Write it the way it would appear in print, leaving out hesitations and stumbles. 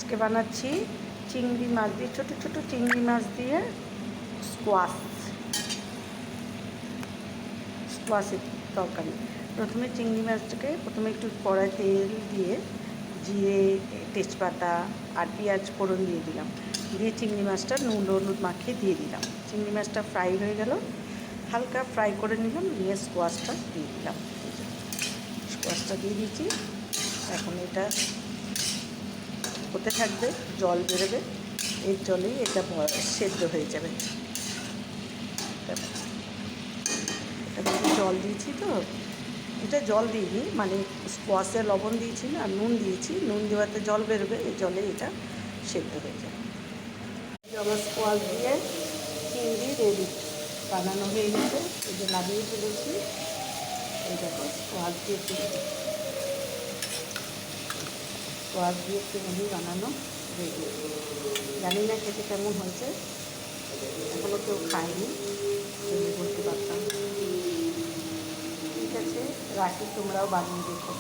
আজকে বানাচ্ছি চিংড়ি মাছ দিয়ে, ছোটো ছোটো চিংড়ি মাছ দিয়ে স্কোয়াশের তরকারি। প্রথমে চিংড়ি মাছটাকে একটু কড়াই তেল দিয়ে জিরে, তেজপাতা আর পেঁয়াজ ফোড়ন দিয়ে দিলাম, দিয়ে চিংড়ি মাছটা নুন হলুদ মাখিয়ে দিয়ে দিলাম। চিংড়ি মাছটা ফ্রাই হয়ে গেল, হালকা ফ্রাই করে নিলাম, নিয়ে স্কোয়াশটা দিয়ে দিলাম। স্কোয়াশটা দিয়ে দিয়েছি। এখন এটা হতে থাকবে, জল বেরোবে, এর জলেই এটা সেদ্ধ হয়ে যাবে। এটা জল দিয়েছি তো, এটা জল দিইনি, মানে স্কোয়াশে লবণ দিয়েছি না, নুন দিয়েছি, নুন দেওয়াতে জল বেরোবে, এই জলে এটা সেদ্ধ হয়ে যাবে। আমার স্কোয়াশ দিয়ে চিংড়ি রেডি, বানানো হয়ে গেছে। এই যে লাগিয়ে ফেলেছি, এই দেখো স্কোয়াশ দিয়ে চিংড়ি বানানো রেডি। জানি না খেতে কেমন হয়েছে, এখনও কেউ খায়নি, বলতে পারতাম। ঠিক আছে, রাখি, তোমরাও বানিয়ে দেখো।